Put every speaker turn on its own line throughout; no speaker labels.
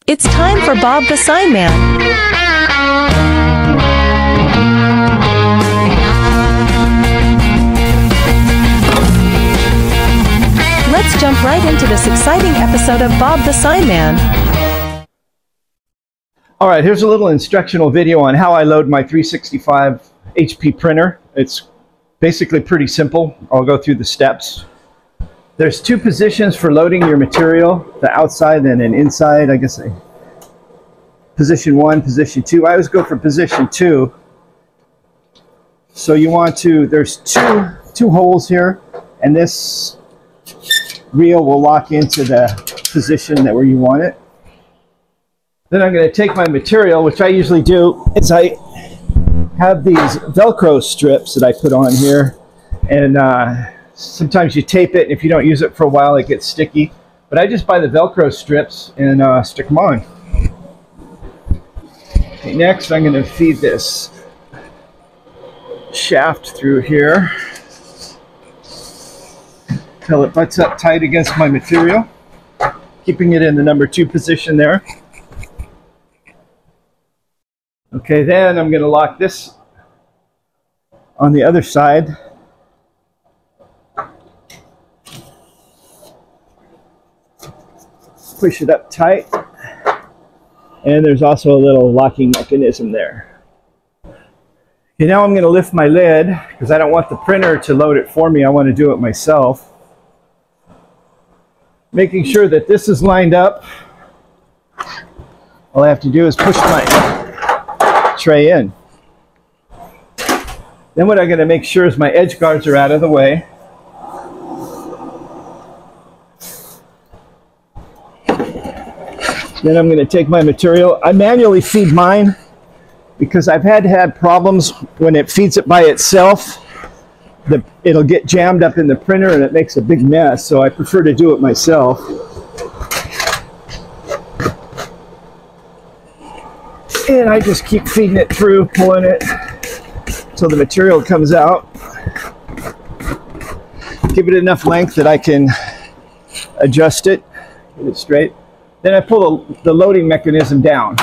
It's time for Bob the Sign Man. Let's jump right into this exciting episode of Bob the Sign Man.
All right, here's a little instructional video on how I load my 365 HP printer. It's basically pretty simple. I'll go through the steps. There's two positions for loading your material, the outside and an inside. I guess position 1, position 2. I always go for position 2. So you want to, there's two holes here, and this reel will lock into the position where you want it. Then I'm going to take my material, which I usually do, is I have these Velcro strips that I put on here, and sometimes you tape it, and if you don't use it for a while, it gets sticky. But I just buy the Velcro strips and stick them on. Okay, next, I'm going to feed this shaft through here till it butts up tight against my material, keeping it in the number 2 position there. Okay, then I'm going to lock this on the other side. Push it up tight, and there's also a little locking mechanism there. Okay, now I'm going to lift my lid because I don't want the printer to load it for me. I want to do it myself. Making sure that this is lined up. All I have to do is push my tray in. Then what I'm going to make sure is my edge guards are out of the way. Then I'm going to take my material. I manually feed mine because I've had problems when it feeds it by itself. It'll get jammed up in the printer and it makes a big mess, so I prefer to do it myself. And I just keep feeding it through, pulling it until the material comes out. Give it enough length that I can adjust it, get it straight. Then I pull the loading mechanism down.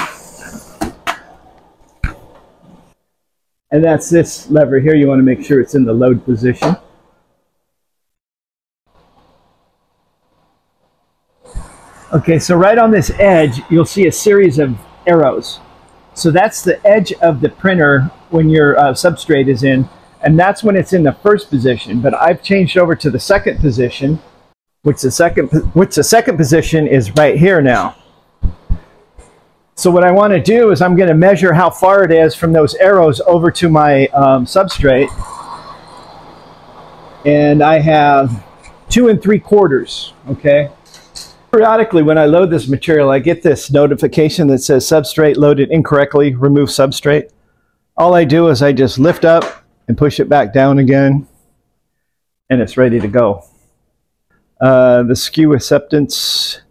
And that's this lever here. You want to make sure it's in the load position. Okay, so right on this edge, you'll see a series of arrows. So that's the edge of the printer when your substrate is in, and that's when it's in the first position. But I've changed over to the second position, which the second position is right here now. So what I want to do is I'm going to measure how far it is from those arrows over to my substrate. And I have 2 3/4, okay? Periodically when I load this material, I get this notification that says substrate loaded incorrectly, remove substrate. All I do is I just lift up and push it back down again, and it's ready to go. The skew acceptance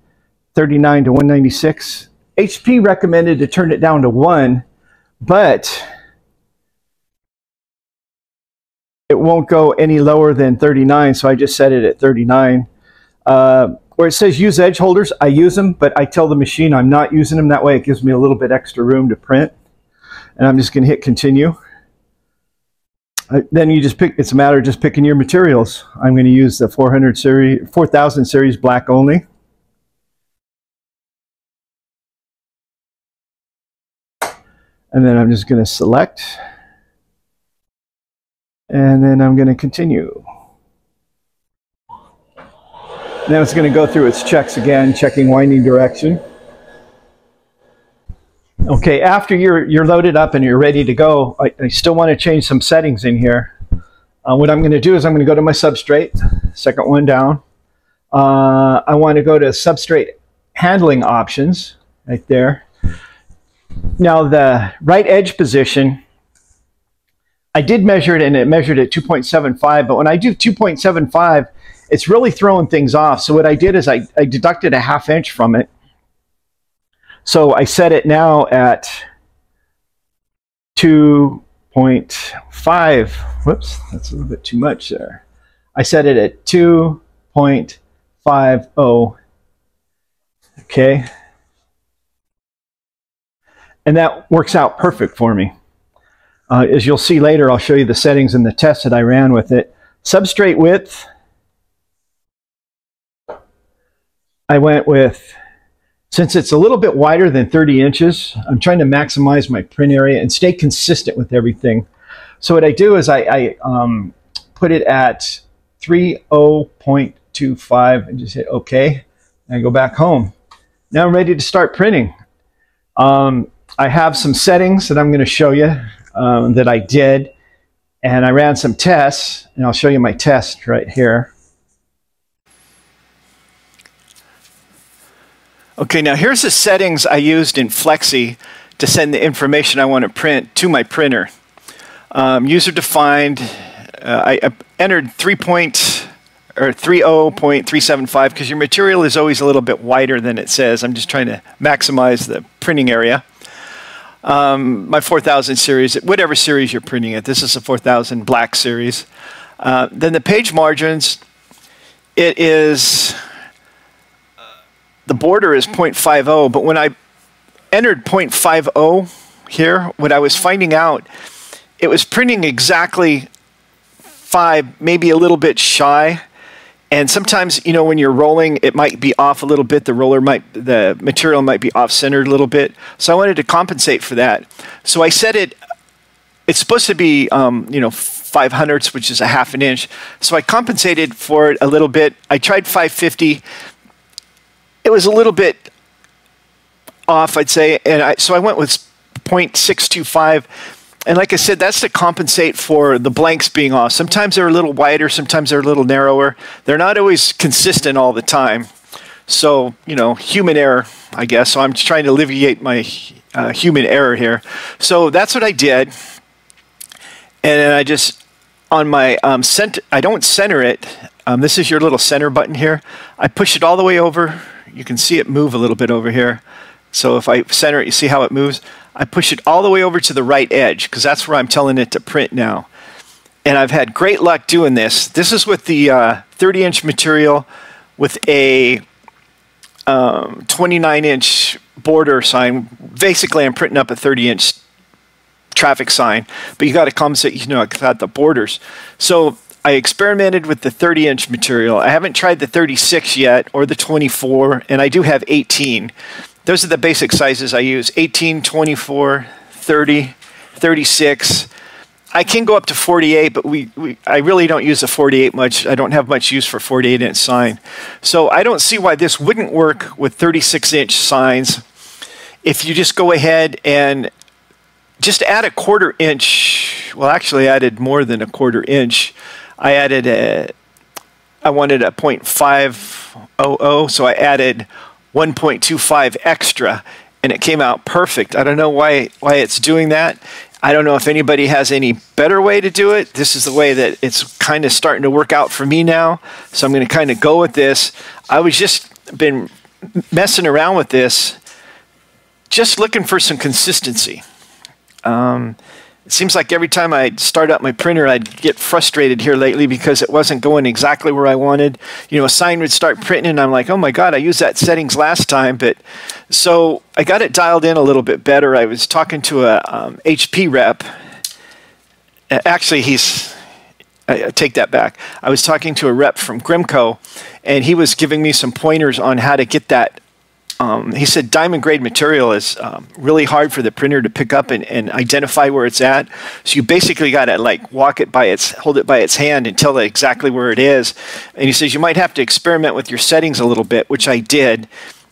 39 to 196. HP recommended to turn it down to 1, but it won't go any lower than 39, so I just set it at 39. Where it says use edge holders, I use them, but I tell the machine I'm not using them. That way it gives me a little bit extra room to print. And I'm just going to hit continue. Then you just pick, it's a matter of just picking your materials. I'm going to use the 4000 series black only. And then I'm just going to select. And then I'm going to continue. Now it's going to go through its checks again, checking winding direction. Okay, after you're loaded up and you're ready to go, I still want to change some settings in here. What I'm going to do is I'm going to go to my substrate, second one down. I want to go to substrate handling options, right there. Now the right edge position, I did measure it and it measured at 2.75, but when I do 2.75, it's really throwing things off. So what I did is I deducted a ½ inch from it. So I set it now at 2.5. Whoops, that's a little bit too much there. I set it at 2.50. Okay. And that works out perfect for me. As you'll see later, I'll show you the settings and the test that I ran with it. Substrate width, I went with, since it's a little bit wider than 30 inches, I'm trying to maximize my print area and stay consistent with everything. So what I do is I put it at 30.25 and just hit OK, and I go back home. Now I'm ready to start printing. I have some settings that I'm going to show you that I did, and I ran some tests, and I'll show you my test right here. Okay, now here's the settings I used in Flexi to send the information I want to print to my printer. User defined, I entered 30.375 because your material is always a little bit wider than it says. I'm just trying to maximize the printing area. My 4000 series, whatever series you're printing at. This is a 4000 black series. Then the page margins, it is, the border is 0.50, but when I entered 0.50 here, what I was finding out, it was printing exactly 5, maybe a little bit shy. And sometimes, you know, when you're rolling, it might be off a little bit. The material might be off-centered a little bit. So I wanted to compensate for that. So I set it, it's supposed to be, you know, 5/100ths, which is a ½ an inch. So I compensated for it a little bit. I tried 550. It was a little bit off, I'd say. And so I went with 0.625. And like I said, that's to compensate for the blanks being off. Sometimes they're a little wider, sometimes they're a little narrower. They're not always consistent all the time. So, you know, human error, I guess. So I'm just trying to alleviate my human error here. So that's what I did. And then I just, on my center, I don't center it. This is your little center button here. I push it all the way over. You can see it move a little bit over here. So if I center it, you see how it moves? I push it all the way over to the right edge because that's where I'm telling it to print now. And I've had great luck doing this. This is with the 30-inch material with a 29-inch border sign. Basically, I'm printing up a 30-inch traffic sign, but you got to compensate, you know, got the borders. So I experimented with the 30-inch material. I haven't tried the 36 yet or the 24, and I do have 18. Those are the basic sizes I use: 18, 24, 30, 36. I can go up to 48, but I really don't use the 48 much. I don't have much use for 48-inch sign. So I don't see why this wouldn't work with 36-inch signs. If you just go ahead and just add a 1/4 inch, well, actually I added more than a 1/4 inch. I wanted a 0.500, so I added 1.25 extra, and it came out perfect. I don't know why it's doing that. I don't know if anybody has any better way to do it. This is the way that it's kind of starting to work out for me now, so I'm going to kind of go with this. I was just been messing around with this, just looking for some consistency. It seems like every time I start up my printer, I'd get frustrated here lately because it wasn't going exactly where I wanted. You know, a sign would start printing, and I'm like, oh my God, I used that settings last time. But so I got it dialed in a little bit better. I was talking to a HP rep. Actually, I take that back. I was talking to a rep from Grimco, and he was giving me some pointers on how to get that. He said diamond grade material is really hard for the printer to pick up and identify where it's at. So you basically got to like hold it by its hand and tell it exactly where it is. And he says you might have to experiment with your settings a little bit, which I did,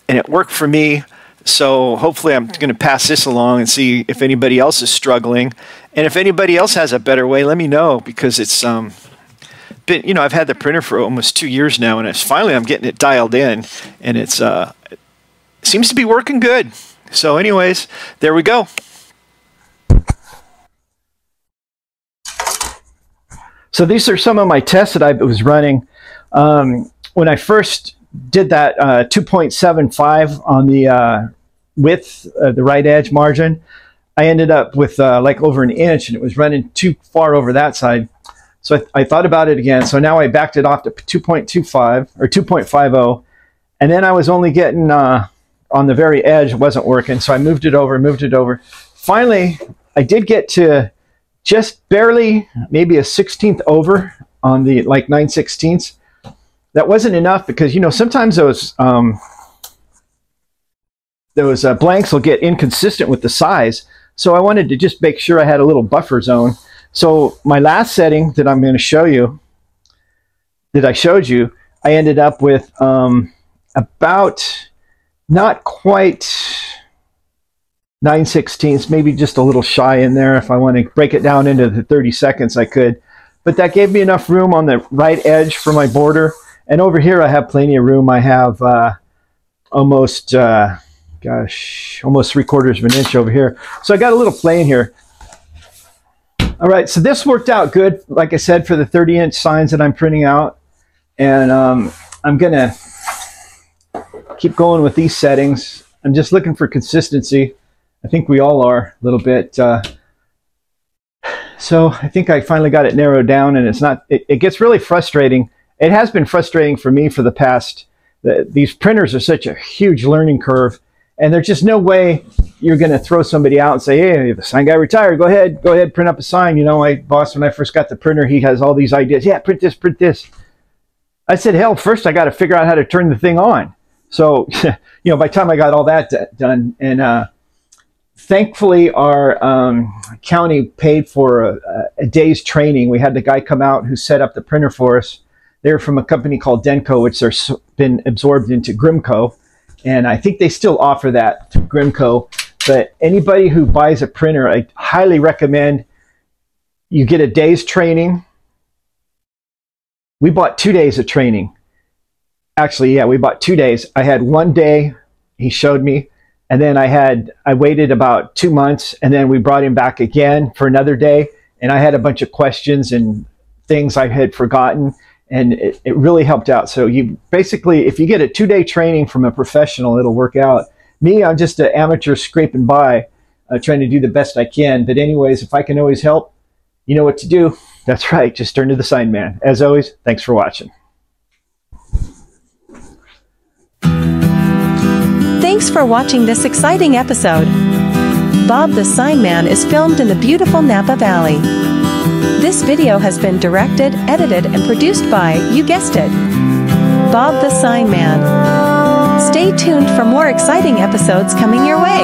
and it worked for me. So hopefully I'm going to pass this along and see if anybody else is struggling. And if anybody else has a better way, let me know, because it's been, you know, I've had the printer for almost 2 years now, and I'm getting it dialed in, and it's seems to be working good. So anyways, there we go. So these are some of my tests that I was running. When I first did that 2.75 on the width, the right edge margin, I ended up with like over 1 inch, and it was running too far over that side. So I thought about it again. So now I backed it off to 2.25 or 2.50, and then I was only getting on the very edge wasn't working, so I moved it over. Finally, I did get to just barely, maybe a 1/16 over on the like 9/16. That wasn't enough because, you know, sometimes those blanks will get inconsistent with the size. So I wanted to just make sure I had a little buffer zone. So my last setting that I'm going to show you, that I showed you, I ended up with about not quite 9/16, maybe just a little shy in there. If I want to break it down into the 30 seconds, I could. But that gave me enough room on the right edge for my border. And over here, I have plenty of room. I have almost 3/4 of an inch over here. So I got a little plane here. All right, so this worked out good, like I said, for the 30-inch signs that I'm printing out. And I'm going to keep going with these settings. I'm just looking for consistency. I think we all are a little bit. So I think I finally got it narrowed down, and it's not, it gets really frustrating. It has been frustrating for me for the past, these printers are such a huge learning curve, and there's just no way you're going to throw somebody out and say, hey, the sign guy retired, go ahead, print up a sign. You know, my boss, when I first got the printer, he has all these ideas. Yeah, print this, print this. I said, hell, first I got to figure out how to turn the thing on. So, you know, by the time I got all that done, and thankfully our county paid for a day's training. We had the guy come out who set up the printer for us. They're from a company called Denko, which they've been absorbed into Grimco. And I think they still offer that to Grimco. But anybody who buys a printer, I highly recommend you get a day's training. We bought 2 days of training. Actually, yeah, we bought 2 days. I had 1 day, he showed me. And then I waited about 2 months, and then we brought him back again for another day. And I had a bunch of questions and things I had forgotten. And it really helped out. So you basically, if you get a 2-day training from a professional, it'll work out. Me, I'm just an amateur scraping by, trying to do the best I can. But anyways, if I can always help, you know what to do. That's right, just turn to the sign man. As always, thanks for watching.
Thanks for watching this exciting episode. Bob the Sign Man is filmed in the beautiful Napa Valley. This video has been directed, edited, and produced by, you guessed it, Bob the Sign Man. Stay tuned for more exciting episodes coming your way.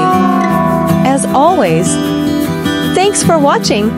As always, thanks for watching.